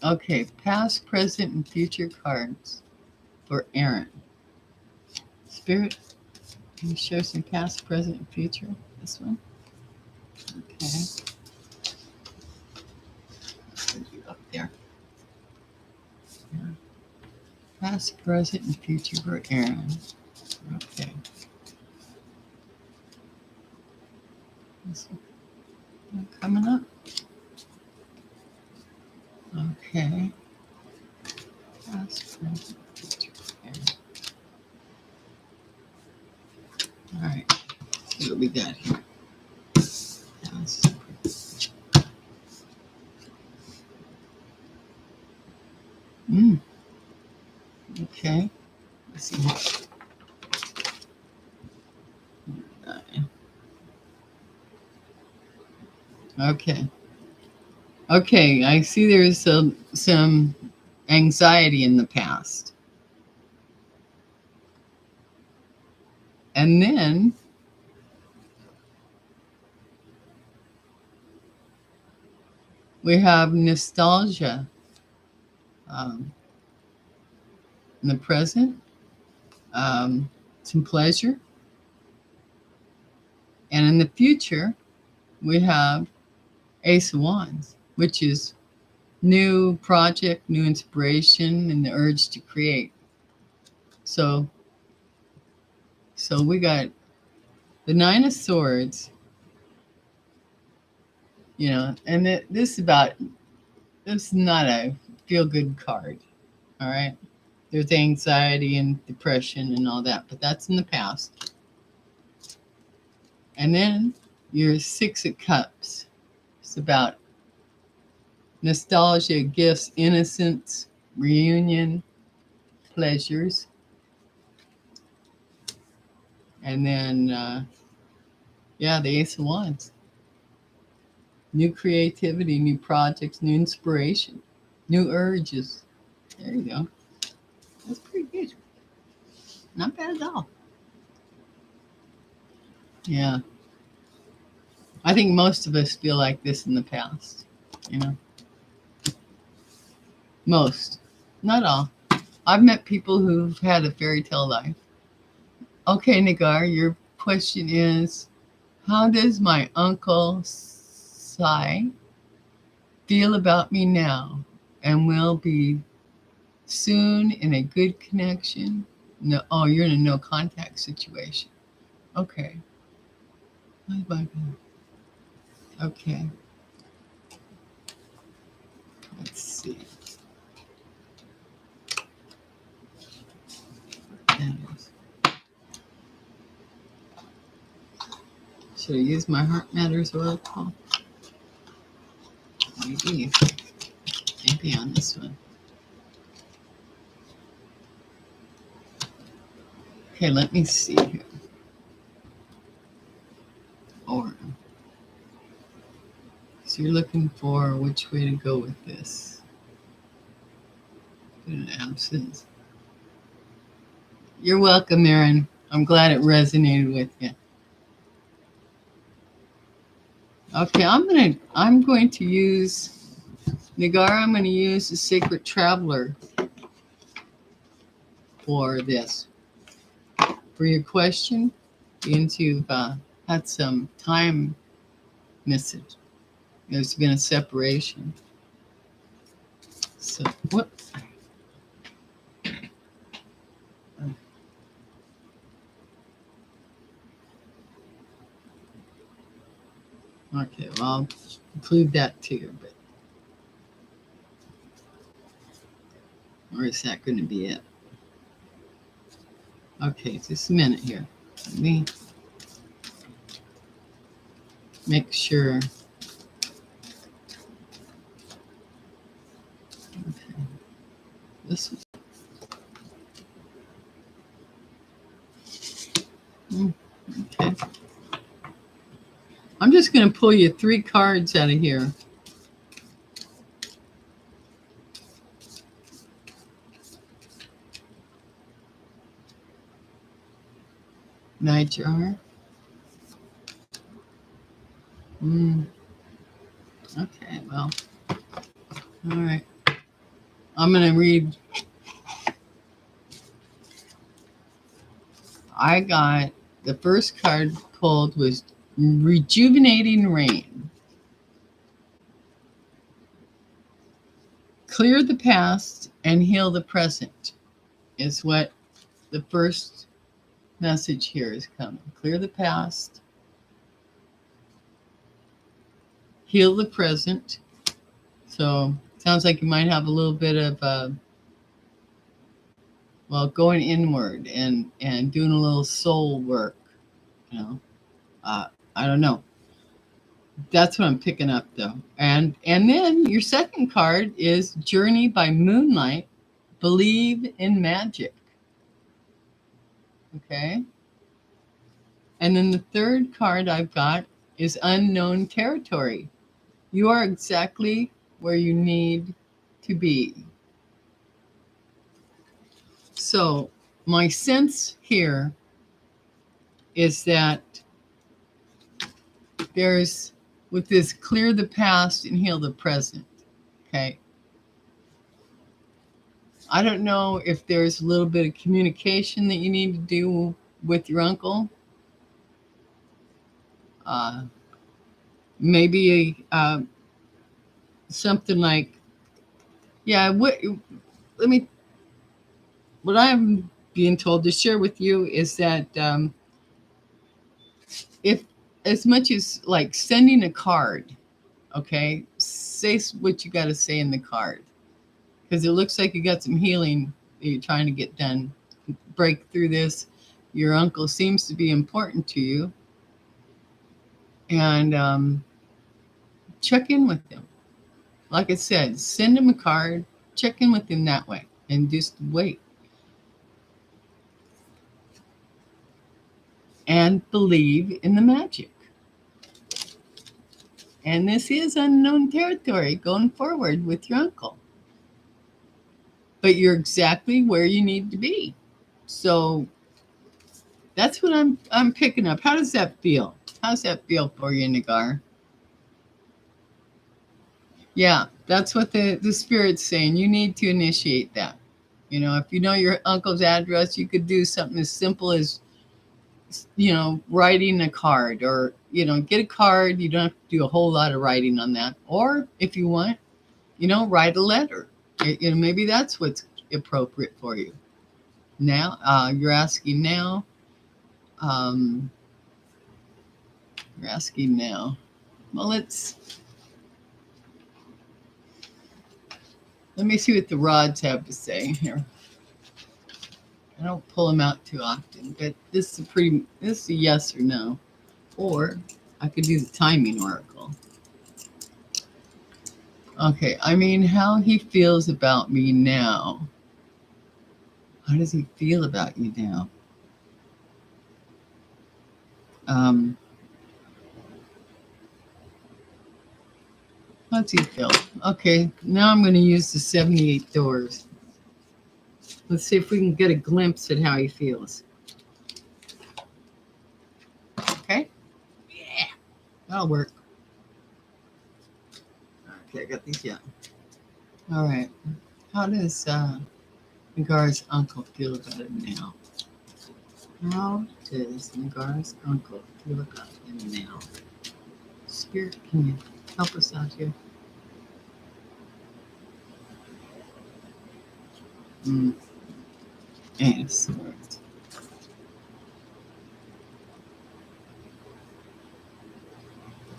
Okay, past, present, and future cards for Aaron. Spirit, can you show some past, present, and future? This one? Okay. Put you up there. Yeah. Past, present, and future for Aaron. Okay. This one coming up. Okay. Past, present, future for Aaron. All right. See what we got here. Past, okay. Let's see. Okay. Okay. I see there's some anxiety in the past. And then we have nostalgia in the present, some pleasure. And in the future, we have Ace of Wands, which is new project, new inspiration, and the urge to create. So we got the Nine of Swords, and this is not a feel-good card, all right? There's anxiety and depression and all that, but that's in the past. And then your Six of Cups. It's about nostalgia, gifts, innocence, reunion, pleasures. And then, the Ace of Wands. New creativity, new projects, new inspiration, new urges. There you go. That's pretty good. Not bad at all. Yeah. I think most of us feel like this in the past, Most. Not all. I've met people who've had a fairy tale life. Okay, Nagar, your question is, how does my Uncle Sai feel about me now, and will be soon in a good connection? No, you're in a no contact situation. Okay. Okay. Let's see. Should I use my Heart Matters Oracle? Maybe on this one. Okay, let me see here. Or, so you're looking for which way to go with this. Good absence. You're welcome, Erin. I'm glad it resonated with you. Okay, I'm going to use Nagara. I'm going to use the Sacred Traveler for this. For your question, means you've had some time message. There's been a separation. So what? Okay, well, I'll include that too, but or is that going to be it? Okay, just a minute here. Let me make sure. Okay, this is. Okay. I'm just going to pull you 3 cards out of here. Nightjar. Okay, well, all right. I'm going to read. I got the first card pulled was Rejuvenating Rain. Clear the past and heal the present is what the first message here is coming. Clear the past, heal the present. So sounds like you might have a little bit of going inward and doing a little soul work. You know, I don't know. That's what I'm picking up though. And then your second card is Journey by Moonlight. Believe in magic. Okay. And then the third card I've got is Unknown Territory. You are exactly where you need to be. So my sense here is that there's, with this clear the past and heal the present, okay? I don't know if there's a little bit of communication that you need to do with your uncle. Maybe something like, what I'm being told to share with you is that if as much as like sending a card, okay, say what you got to say in the card, because it looks like you got some healing that you're trying to get done, break through this. Your uncle seems to be important to you, and check in with him. Like I said, send him a card, check in with him that way, and just wait. And believe in the magic. And this is unknown territory going forward with your uncle. But you're exactly where you need to be. So that's what I'm picking up. How does that feel? How's that feel for you, Nagar? Yeah, that's what the spirit's saying. You need to initiate that. You know, if you know your uncle's address, you could do something as simple as, writing a card, or, get a card. You don't have to do a whole lot of writing on that. Or if you want, write a letter. Maybe that's what's appropriate for you. Now, you're asking now. You're asking now. Well, let me see what the rods have to say here. I don't pull them out too often, but this is a yes or no. Or I could do the timing oracle. Okay, how he feels about me now. How does he feel about you now? How's he feel? Okay, now I'm going to use the 78 doors. Let's see if we can get a glimpse at how he feels. Okay? Yeah, that'll work. Okay, I got these yet. All right. How does Nagar's uncle feel about it now? How does Nagar's uncle feel about him now? Spirit, can you help us out here? Yes.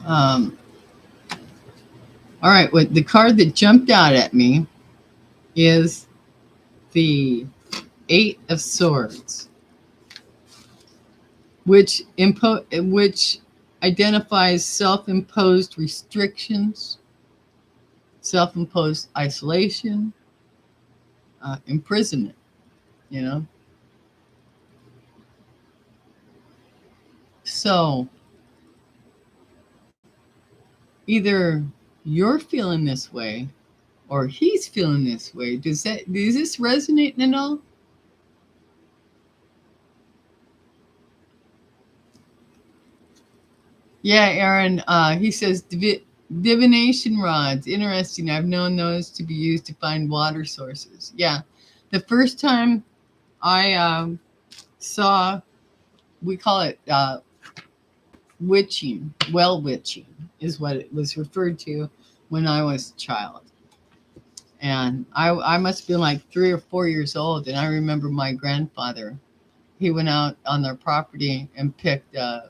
Um, all right, what the card that jumped out at me is the Eight of Swords, which identifies self-imposed restrictions, self-imposed isolation, imprisonment. You know, so either you're feeling this way or he's feeling this way. Does this resonate at all? Yeah, Aaron, he says divination rods. Interesting. I've known those to be used to find water sources. Yeah. The first time I saw, we call it witching, well witching is what it was referred to when I was a child. And I must have been like 3 or 4 years old. And I remember my grandfather, he went out on their property and picked a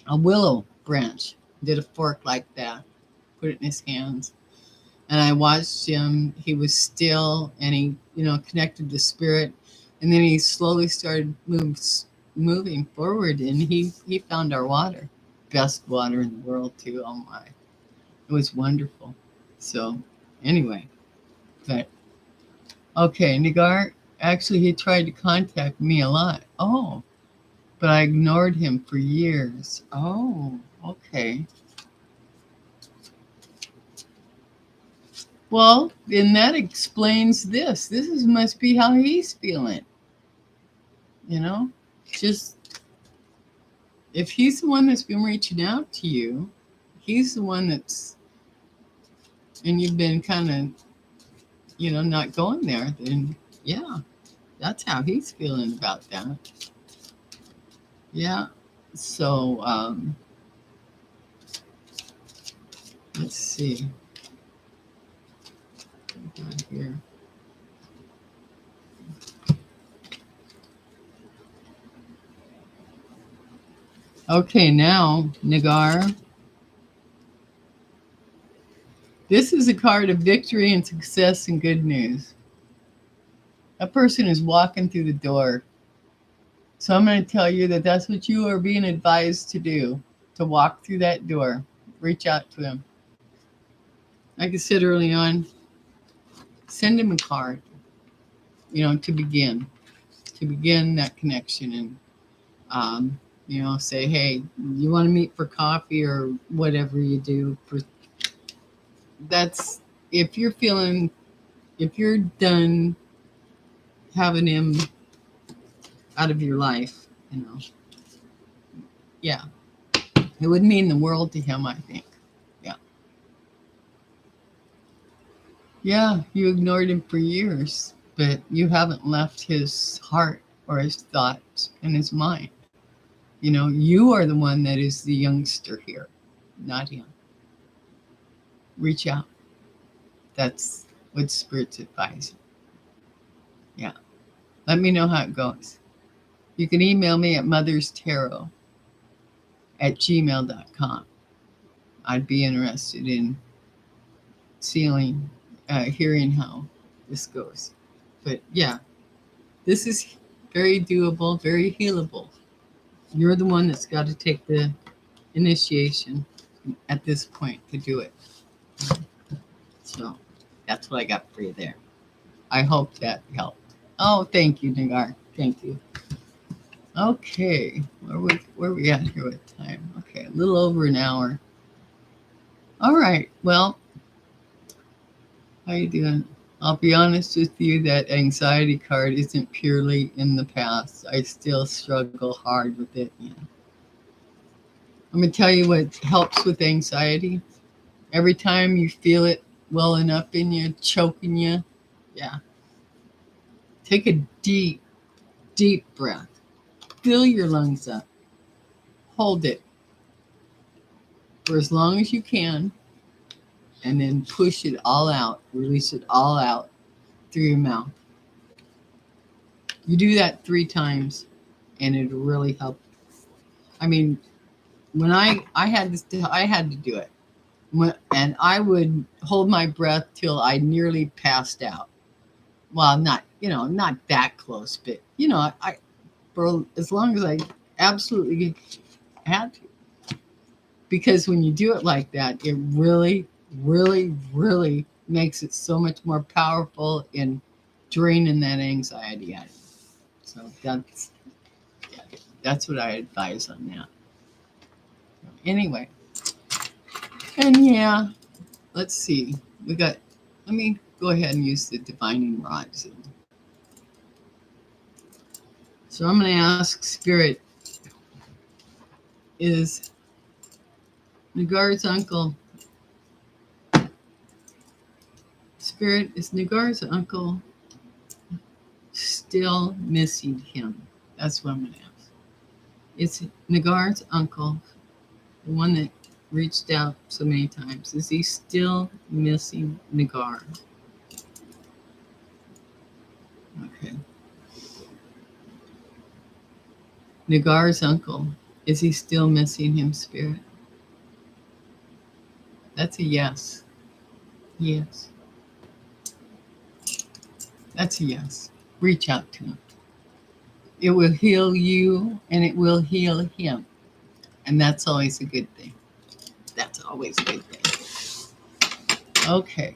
willow branch, did a fork like that, put it in his hands. And I watched him. He was still, and he, connected to spirit. And then he slowly started moving forward, and he found our water. Best water in the world, too. Oh, my. It was wonderful. So, anyway. But, okay, Nagar, actually, he tried to contact me a lot. Oh, but I ignored him for years. Oh, okay. Well, then that explains this. Must be how he's feeling. Just if he's the one that's been reaching out to you, he's the one and you've been kind of, not going there, then yeah, that's how he's feeling about that. Yeah. So, let's see. Here. Okay, now, Nagar. This is a card of victory and success and good news. A person is walking through the door. So I'm going to tell you that that's what you are being advised to do, to walk through that door. Reach out to him. Like I said early on, send him a card, to begin that connection, and say, hey, you want to meet for coffee or whatever you do. That's if you're done having him out of your life, yeah, it would mean the world to him, I think. Yeah, you ignored him for years, but you haven't left his heart or his thoughts and his mind. You are the one that is the youngster here, not him. Reach out. That's what Spirit's advising. Yeah. Let me know how it goes. You can email me at motherstarot@gmail.com. I'd be interested in hearing how this goes. But yeah, this is very doable, very healable. You're the one that's got to take the initiation at this point to do it. So that's what I got for you there. I hope that helped. Oh, thank you, Nagar. Thank you. Okay, where we at here with time? Okay, a little over an hour. All right. Well, how you doing? I'll be honest with you, that anxiety card isn't purely in the past. I still struggle hard with it. Yeah. I'm gonna tell you what helps with anxiety. Every time you feel it welling up in you, choking you, yeah, take a deep, deep breath. Fill your lungs up. Hold it for as long as you can, and then push it all out. Release it all out through your mouth. You do that 3 times, and it'll really help. I mean, when I had to do it, and I would hold my breath till I nearly passed out. Well, not that close, but I for as long as I absolutely had to. Because when you do it like that, it really, really, really makes it so much more powerful in draining that anxiety out of you. So that's what I advise on that. Anyway, and yeah, let's see. Let me go ahead and use the divining rods. So I'm going to ask Spirit, is Nagar's uncle, Spirit, is Nagar's uncle still missing him? That's what I'm going to ask. Is Nagar's uncle, the one that reached out so many times, is he still missing Nagar? Okay. Nagar's uncle, is he still missing him, Spirit? That's a yes. Yes. That's a yes. Reach out to him. It will heal you and it will heal him. And that's always a good thing. That's always a good thing. Okay.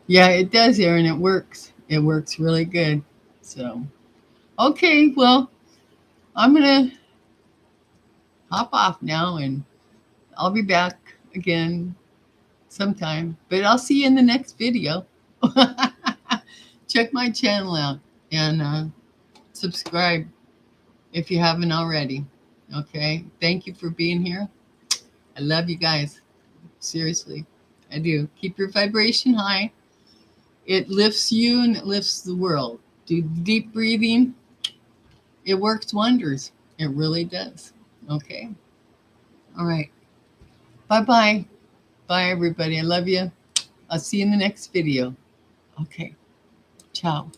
Yeah, it does, Aaron. It works. It works really good. So, okay. Well, I'm going to hop off now and I'll be back again sometime. But I'll see you in the next video. Check my channel out and subscribe if you haven't already. Okay. Thank you for being here. I love you guys. Seriously, I do. Keep your vibration high. It lifts you and it lifts the world. Do deep breathing. It works wonders. It really does. Okay. All right. Bye-bye. Bye, everybody. I love you. I'll see you in the next video. Okay. Ciao.